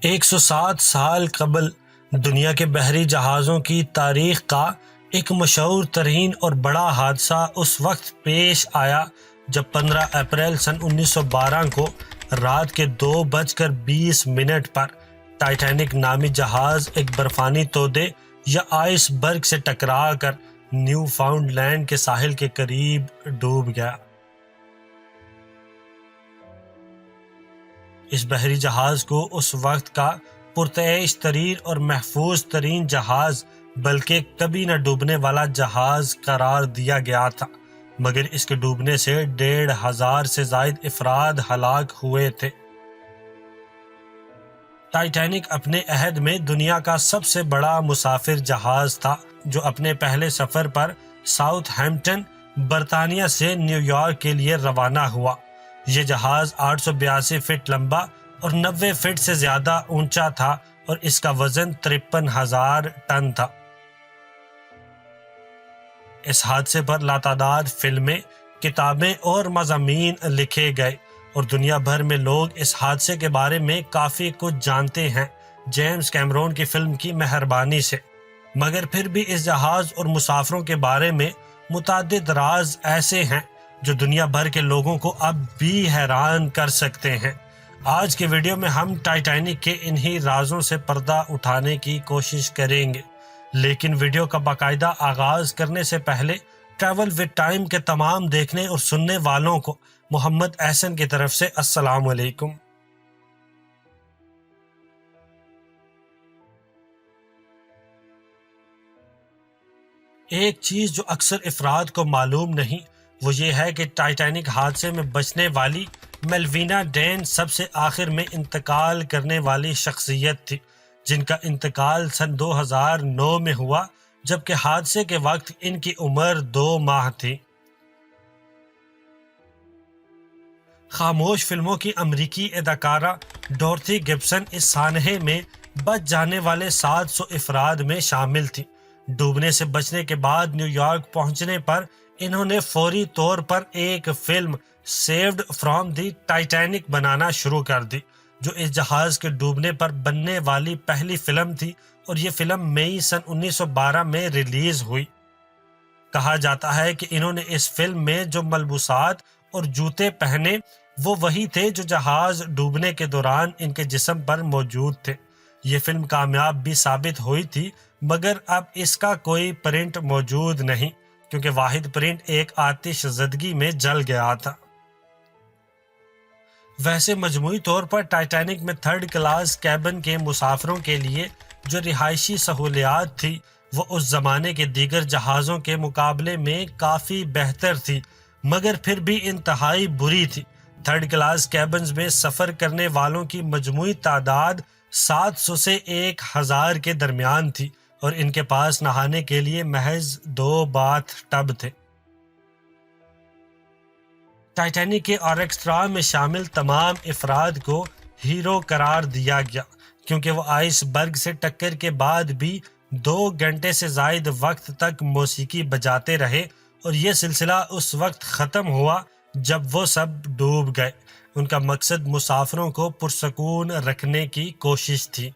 107 سال قبل دنیا کے بحری جہازوں کی تاریخ کا ایک مشہور ترین اور بڑا حادثہ اس وقت پیش آیا جب 15 اپریل سن 1912 کو رات کے 2:20 پر ٹائٹینک نامی جہاز ایک برفانی تودے یا آئس برگ سے ٹکرا کر نیو فاؤنڈ لینڈ کے ساحل کے قریب ڈوب گیا۔ اس بحری جہاز کو اس وقت کا پرتعیش ترین اور محفوظ ترین جہاز بلکہ کبھی نہ ڈوبنے والا جہاز قرار دیا گیا تھا، مگر اس کے ڈوبنے سے 1,500 سے زائد افراد ہلاک ہوئے تھے۔ ٹائٹینک اپنے عہد میں دنیا کا سب سے بڑا مسافر جہاز تھا جو اپنے پہلے سفر پر ساؤتھ ہیمپٹن برطانیہ سے نیو یارک کے لیے روانہ ہوا۔ یہ جہاز 882 فٹ لمبا اور 90 فٹ سے زیادہ اونچا تھا اور اس کا وزن 53,000 ٹن تھا۔ اس حادثے پر لاتعداد فلمیں، کتابیں اور مضامین لکھے گئے اور دنیا بھر میں لوگ اس حادثے کے بارے میں کافی کچھ جانتے ہیں جیمز کیمرون کی فلم کی مہربانی سے، مگر پھر بھی اس جہاز اور مسافروں کے بارے میں متعدد راز ایسے ہیں جو دنیا بھر کے لوگوں کو اب بھی حیران کر سکتے ہیں۔ آج کے ویڈیو میں ہم ٹائٹینک کے انہی رازوں سے پردہ اٹھانے کی کوشش کریں گے، لیکن ویڈیو کا باقاعدہ آغاز کرنے سے پہلے ٹریول ود ٹائم کے تمام دیکھنے اور سننے والوں کو محمد احسن کی طرف سے السلام علیکم۔ ایک چیز جو اکثر افراد کو معلوم نہیں وہ یہ ہے کہ ٹائٹینک حادثے میں بچنے والی میلوینا ڈین سب سے آخر میں انتقال کرنے والی شخصیت تھی، جن کا انتقال سن 2009 میں ہوا، جبکہ حادثے کے وقت ان کی عمر 2 ماہ تھی۔ خاموش فلموں کی امریکی اداکارہ ڈورتھی گبسن اس سانحے میں بچ جانے والے 700 افراد میں شامل تھی۔ ڈوبنے سے بچنے کے بعد نیو یارک پہنچنے پر انہوں نے فوری طور پر ایک film saved from the Titanic بنانا شروع کر دی، جو اس جہاز کے ڈوبنے پر بننے والی پہلی فلم تھی اور یہ فلم مئی سن 1912 میں ریلیز ہوئی۔ کہا جاتا ہے کہ انہوں نے اس فلم میں جو ملبوسات اور جوتے پہنے وہ وہی تھے جو جہاز ڈوبنے کے دوران ان کے جسم پر موجود تھے۔ یہ فلم کامیاب بھی ثابت ہوئی تھی، مگر اب اس کا کوئی پرنٹ موجود نہیں کیونکہ واحد پرنٹ ایک آتش زدگی میں جل گیا تھا۔ ویسے مجموعی طور پر ٹائٹینک میں 3rd کلاس کیبن کے مسافروں کے لیے جو رہائشی سہولیات تھی وہ اس زمانے کے دیگر جہازوں کے مقابلے میں کافی بہتر تھی، مگر پھر بھی انتہائی بری تھی۔ 3rd کلاس کیبنز میں سفر کرنے والوں کی مجموعی تعداد 700 سے 1,000 کے درمیان تھی اور ان کے پاس نہانے کے لیے محض 2 باتھ ٹب تھے۔ ٹائٹینک کے آرکسٹرا میں شامل تمام افراد کو ہیرو قرار دیا گیا کیونکہ وہ آئس برگ سے ٹکر کے بعد بھی 2 گھنٹے سے زائد وقت تک موسیقی بجاتے رہے اور یہ سلسلہ اس وقت ختم ہوا جب وہ سب ڈوب گئے۔ ان کا مقصد مسافروں کو پرسکون رکھنے کی کوشش تھی۔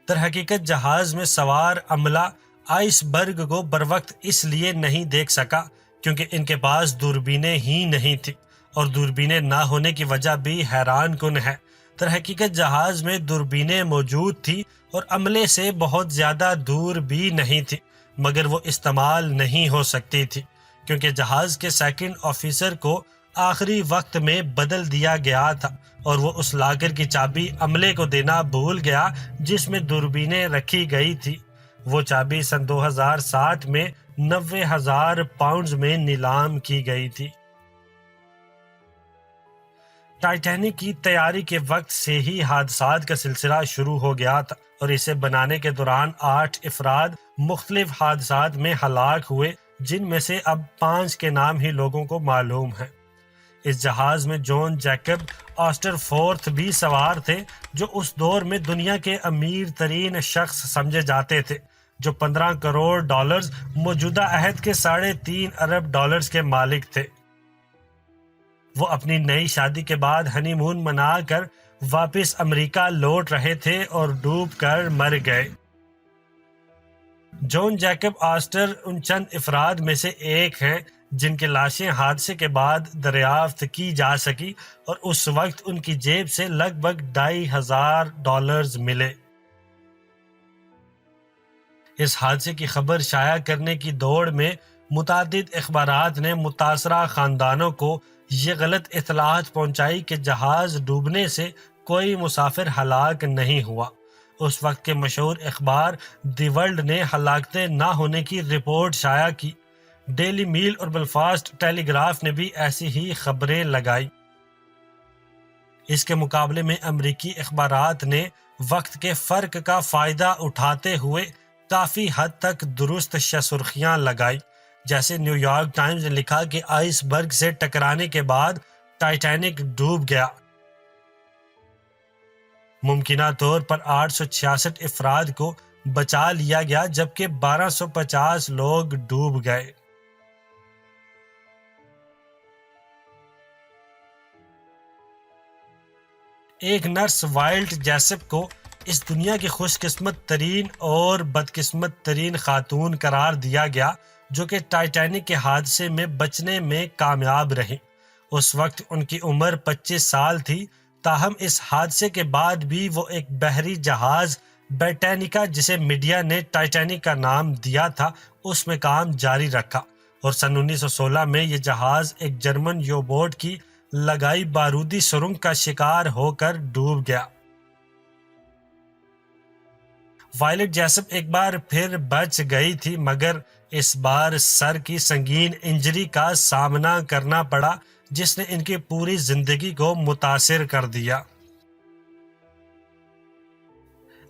در حقیقت جہاز میں سوار عملہ آئس برگ کو بروقت اس لیے نہیں دیکھ سکا کیونکہ ان کے پاس دوربینیں ہی نہیں تھی، اور دوربینیں نہ ہونے کی وجہ بھی حیران کن ہے۔ در حقیقت جہاز میں دوربینیں موجود تھی اور عملے سے بہت زیادہ دور بھی نہیں تھی، مگر وہ استعمال نہیں ہو سکتی تھی کیونکہ جہاز کے سیکنڈ آفیسر کو آخری وقت میں بدل دیا گیا تھا اور وہ اس لاکر کی چابی عملے کو دینا بھول گیا جس میں دوربینیں رکھی گئی تھی۔ وہ چابی سن 2007 میں 90,000 پاؤنڈز میں نیلام کی گئی تھی۔ ٹائٹینک کی تیاری کے وقت سے ہی حادثات کا سلسلہ شروع ہو گیا تھا اور اسے بنانے کے دوران 8 افراد مختلف حادثات میں ہلاک ہوئے، جن میں سے اب 5 کے نام ہی لوگوں کو معلوم ہیں۔ اس جہاز میں جان جیکب آسٹر فورتھ بھی سوار تھے جو اس دور میں دنیا کے امیر ترین شخص سمجھے جاتے تھے، جو 15 کروڑ ڈالرز موجودہ عہد کے 3.5 ارب ڈالرز کے مالک تھے۔ وہ اپنی نئی شادی کے بعد ہنی مون منا کر واپس امریکہ لوٹ رہے تھے اور ڈوب کر مر گئے۔ جان جیکب آسٹر ان چند افراد میں سے ایک ہیں جن کی لاشیں حادثے کے بعد دریافت کی جا سکی اور اس وقت ان کی جیب سے لگ بھگ $2,500 ملے۔ اس حادثے کی خبر شائع کرنے کی دوڑ میں متعدد اخبارات نے متاثرہ خاندانوں کو یہ غلط اطلاعات پہنچائی کہ جہاز ڈوبنے سے کوئی مسافر ہلاک نہیں ہوا۔ اس وقت کے مشہور اخبار دی ورلڈ نے ہلاکتیں نہ ہونے کی رپورٹ شائع کی۔ ڈیلی میل اور بلفاسٹ ٹیلی گراف نے بھی ایسی ہی خبریں لگائی۔ اس کے مقابلے میں امریکی اخبارات نے وقت کے فرق کا فائدہ اٹھاتے ہوئے کافی حد تک درست سرخیاں لگائی۔ جیسے نیو یارک ٹائمز نے لکھا کہ آئس برگ سے ٹکرانے کے بعد ٹائٹینک ڈوب گیا۔ ممکنہ طور پر 866 افراد کو بچا لیا گیا جبکہ 1250 لوگ ڈوب گئے۔ ایک نرس وائلٹ جیسپ کو اس دنیا کی خوش قسمت ترین اور بدقسمت ترین خاتون قرار دیا گیا جو کہ ٹائٹینک کے حادثے میں بچنے میں کامیاب رہی۔ اس وقت ان کی عمر 25 سال تھی، تاہم اس حادثے کے بعد بھی وہ ایک بحری جہاز برٹینیکا جسے میڈیا نے ٹائٹینک کا نام دیا تھا اس میں کام جاری رکھا، اور سن 1916 میں یہ جہاز ایک جرمن یو بوٹ کی لگائی بارودی سرنگ کا شکار ہو کر ڈوب گیا۔ وائلٹ جیسپ ایک بار پھر بچ گئی تھی مگر اس بار سر کی سنگین انجری کا سامنا کرنا پڑا جس نے ان کی پوری زندگی کو متاثر کر دیا۔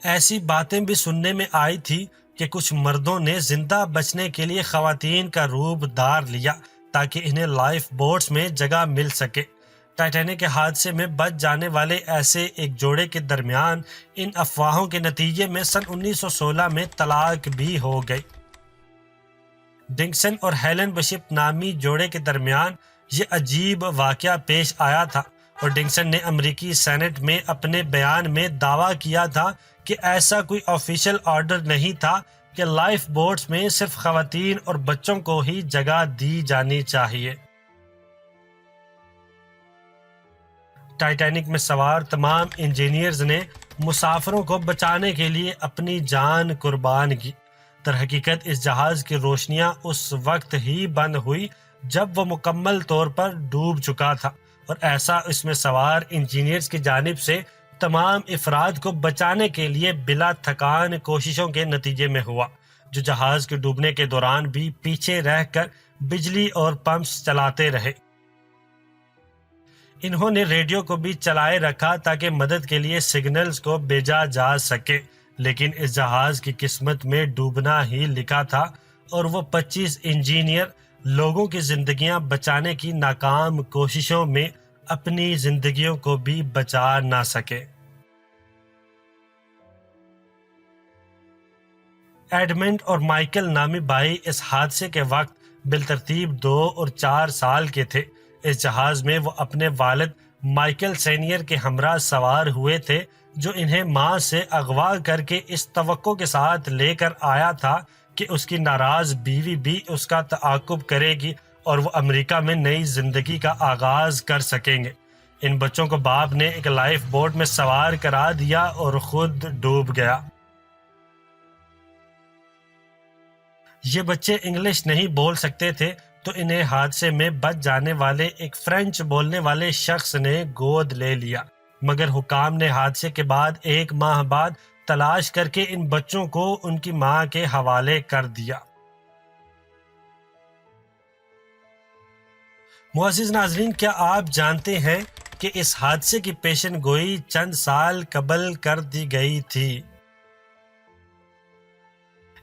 ایسی باتیں بھی سننے میں آئی تھی کہ کچھ مردوں نے زندہ بچنے کے لیے خواتین کا روپ دھار لیا تاکہ انہیں لائف بوٹس میں جگہ مل سکے۔ ٹائٹینک کے حادثے میں بچ جانے والے ایسے ایک جوڑے کے درمیان ان افواہوں کے نتیجے میں سن 1916 میں طلاق بھی ہو گئی۔ ڈنکسن اور ہیلن بشپ نامی جوڑے کے درمیان یہ عجیب واقعہ پیش آیا تھا، اور ڈنکسن نے امریکی سینٹ میں اپنے بیان میں دعویٰ کیا تھا کہ ایسا کوئی آفیشل آرڈر نہیں تھا کہ لائف بوٹس میں صرف خواتین اور بچوں کو ہی جگہ دی جانی چاہیے۔ ٹائٹینک میں سوار تمام انجینئرز نے مسافروں کو بچانے کے لیے اپنی جان قربان کی۔ در حقیقت اس جہاز کی روشنیاں اس وقت ہی بند ہوئی جب وہ مکمل طور پر ڈوب چکا تھا، اور ایسا اس میں سوار انجینئرز کی جانب سے تمام افراد کو بچانے کے لیے بلا تھکان کوششوں کے نتیجے میں ہوا، جو جہاز کے ڈوبنے کے دوران بھی پیچھے رہ کر بجلی اور پمپس چلاتے رہے۔ انہوں نے ریڈیو کو بھی چلائے رکھا تاکہ مدد کے لیے سگنلز کو بھیجا جا سکے، لیکن اس جہاز کی قسمت میں ڈوبنا ہی لکھا تھا، اور وہ 25 انجینئر لوگوں کی زندگیاں بچانے کی ناکام کوششوں میں اپنی زندگیوں کو بھی بچا نہ سکے۔ ایڈمنڈ اور مائیکل نامی بھائی اس حادثے کے وقت بالترتیب 2 اور 4 سال کے تھے۔ اس جہاز میں وہ اپنے والد مائیکل سینئر کے ہمراہ سوار ہوئے تھے جو انہیں ماں سے اغوا کر کے اس توقع کے ساتھ لے کر آیا تھا کہ اس کی ناراض بیوی بھی اس کا تعاقب کرے گی اور وہ امریکہ میں نئی زندگی کا آغاز کر سکیں گے۔ ان بچوں کو باپ نے ایک لائف بوٹ میں سوار کرا دیا اور خود ڈوب گیا۔ یہ بچے انگلش نہیں بول سکتے تھے تو انہیں حادثے میں بچ جانے والے ایک فرینچ بولنے والے شخص نے گود لے لیا، مگر حکام نے حادثے کے بعد 1 ماہ بعد تلاش کر کے ان بچوں کو ان کی ماں کے حوالے کر دیا۔ معزز ناظرین، کیا آپ جانتے ہیں کہ اس حادثے کی پیشن گوئی چند سال قبل کر دی گئی تھی؟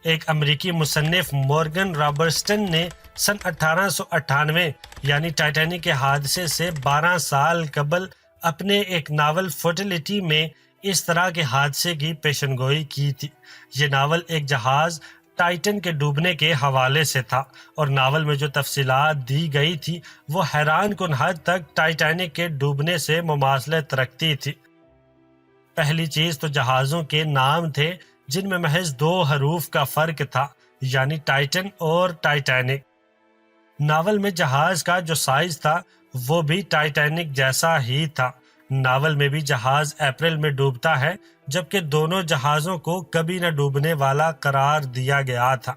ایک امریکی مصنف مورگن رابرٹسن نے سن 1898 یعنی ٹائٹینک کے حادثے سے 12 سال قبل اپنے ایک ناول فرٹیلیٹی میں اس طرح کے حادثے کی پیشن گوئی کی تھی۔ یہ ناول ایک جہاز ٹائٹن کے ڈوبنے کے حوالے سے تھا، اور ناول میں جو تفصیلات دی گئی تھی وہ حیران کن حد تک ٹائٹینک کے ڈوبنے سے مماثلت رکھتی تھی۔ پہلی چیز تو جہازوں کے نام تھے جن میں محض 2 حروف کا فرق تھا، یعنی ٹائٹن اور ٹائٹینک۔ ناول میں جہاز کا جو سائز تھا وہ بھی ٹائٹینک جیسا ہی تھا۔ ناول میں بھی جہاز اپریل میں ڈوبتا ہے، جبکہ دونوں جہازوں کو کبھی نہ ڈوبنے والا قرار دیا گیا تھا،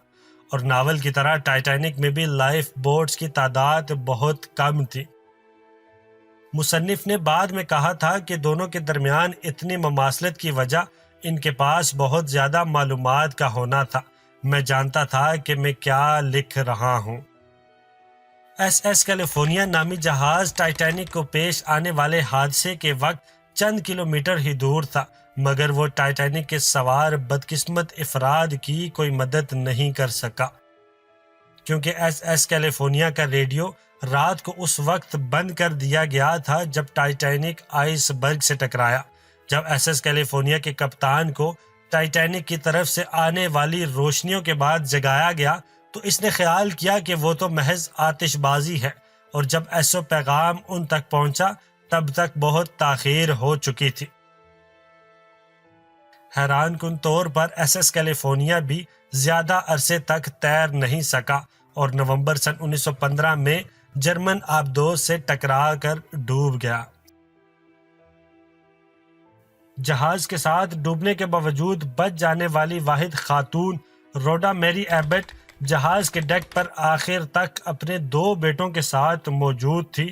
اور ناول کی طرح ٹائٹینک میں بھی لائف بوٹس کی تعداد بہت کم تھی۔ مصنف نے بعد میں کہا تھا کہ دونوں کے درمیان اتنی مماثلت کی وجہ ان کے پاس بہت زیادہ معلومات کا ہونا تھا۔ میں جانتا تھا کہ میں کیا لکھ رہا ہوں۔ ایس ایس کیلیفورنیا نامی جہاز ٹائٹینک کو پیش آنے والے حادثے کے وقت چند کلومیٹر ہی دور تھا، مگر وہ ٹائٹینک کے سوار بدقسمت افراد کی کوئی مدد نہیں کر سکا، کیونکہ ایس ایس کیلیفورنیا کا ریڈیو رات کو اس وقت بند کر دیا گیا تھا جب ٹائٹینک آئس برگ سے ٹکرایا۔ جب ایس ایس کیلیفورنیا کے کپتان کو ٹائٹینک کی طرف سے آنے والی روشنیوں کے بعد جگایا گیا تو اس نے خیال کیا کہ وہ تو محض آتش بازی ہے، اور جب ایسو پیغام ان تک پہنچا تب تک بہت تاخیر ہو چکی تھی۔ حیران کن طور پر ایس ایس کیلیفورنیا بھی زیادہ عرصے تک تیر نہیں سکا، اور نومبر سن 1915 میں جرمن آبدوز سے ٹکرا کر ڈوب گیا۔ جہاز کے ساتھ ڈوبنے کے باوجود بچ جانے والی واحد خاتون روڈا میری ایبٹ جہاز کے ڈیک پر آخر تک اپنے 2 بیٹوں کے ساتھ موجود تھی،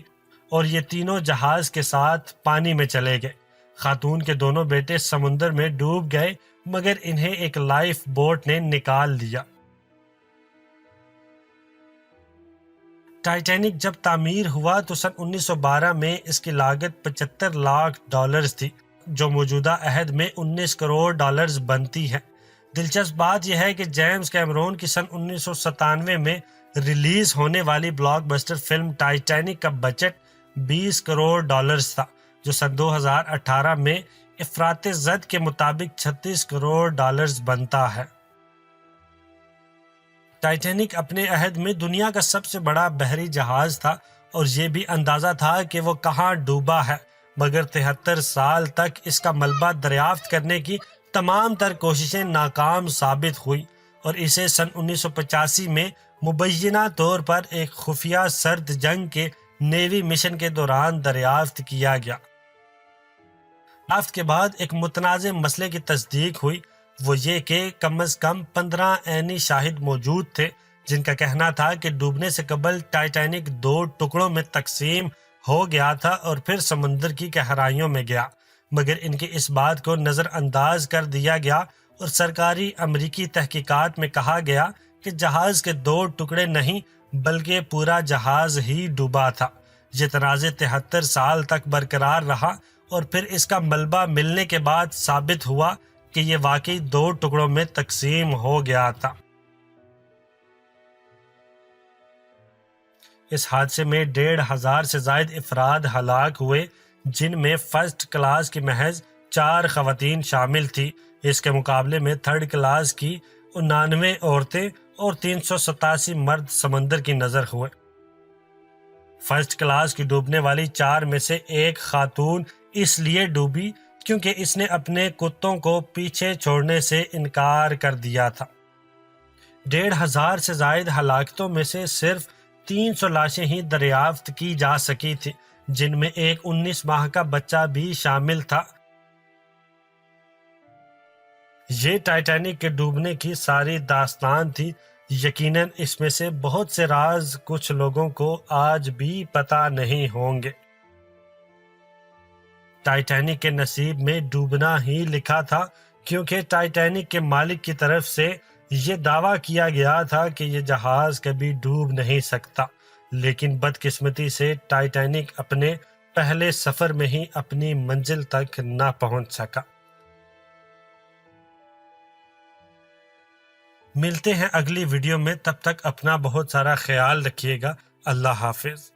اور یہ تینوں جہاز کے ساتھ پانی میں چلے گئے۔ خاتون کے دونوں بیٹے سمندر میں ڈوب گئے، مگر انہیں ایک لائف بوٹ نے نکال لیا۔ ٹائٹینک جب تعمیر ہوا تو سن 1912 میں اس کی لاگت $75 لاکھ تھی، جو موجودہ عہد میں $19 کروڑ بنتی ہے۔ دلچسپ بات یہ ہے کہ جیمز کیمرون کی سن 1997 میں ریلیز ہونے والی بلاک بسٹر فلم ٹائٹینک کا بجٹ $20 کروڑ تھا، جو سن 2018 میں افراط زد کے مطابق $36 کروڑ بنتا ہے۔ ٹائٹینک اپنے عہد میں دنیا کا سب سے بڑا بحری جہاز تھا، اور یہ بھی اندازہ تھا کہ وہ کہاں ڈوبا ہے، مگر 73 سال تک اس کا ملبہ دریافت کرنے کی تمام تر کوششیں ناکام ثابت ہوئی، اور اسے سن 1985 میں مبینہ طور پر ایک خفیہ سرد جنگ کے نیوی مشن کے دوران دریافت کیا گیا۔ دریافت کے بعد ایک متنازع مسئلے کی تصدیق ہوئی، وہ یہ کہ کم از کم 15 عینی شاہد موجود تھے جن کا کہنا تھا کہ ڈوبنے سے قبل ٹائٹینک 2 ٹکڑوں میں تقسیم ہو گیا تھا اور پھر سمندر کی گہرائیوں میں گیا، مگر ان کی اس بات کو نظر انداز کر دیا گیا، اور سرکاری امریکی تحقیقات میں کہا گیا کہ جہاز کے 2 ٹکڑے نہیں بلکہ پورا جہاز ہی ڈوبا تھا۔ یہ تنازع 73 سال تک برقرار رہا، اور پھر اس کا ملبہ ملنے کے بعد ثابت ہوا کہ یہ واقعی 2 ٹکڑوں میں تقسیم ہو گیا تھا۔ اس حادثے میں 1,500 سے زائد افراد ہلاک ہوئے، جن میں فرسٹ کلاس کی محض 4 خواتین شامل تھی۔ اس کے مقابلے میں تھرڈ کلاس کی 99 عورتیں اور 387 مرد سمندر کی نظر ہوئے۔ فرسٹ کلاس کی ڈوبنے والی 4 میں سے ایک خاتون اس لیے ڈوبی کیونکہ اس نے اپنے کتوں کو پیچھے چھوڑنے سے انکار کر دیا تھا۔ 1,500 سے زائد ہلاکتوں میں سے صرف 300 لاشیں ہی دریافت کی جا سکی تھی، جن میں ایک 19 ماہ کا بچہ بھی شامل تھا۔ یہ ٹائٹینک کے ڈوبنے کی ساری داستان تھی۔ یقیناً اس میں سے بہت سے راز کچھ لوگوں کو آج بھی پتہ نہیں ہوں گے۔ ٹائٹینک کے نصیب میں ڈوبنا ہی لکھا تھا، کیونکہ ٹائٹینک کے مالک کی طرف سے یہ دعویٰ کیا گیا تھا کہ یہ جہاز کبھی ڈوب نہیں سکتا، لیکن بدقسمتی سے ٹائٹینک اپنے پہلے سفر میں ہی اپنی منزل تک نہ پہنچ سکا۔ ملتے ہیں اگلی ویڈیو میں، تب تک اپنا بہت سارا خیال رکھیے گا۔ اللہ حافظ۔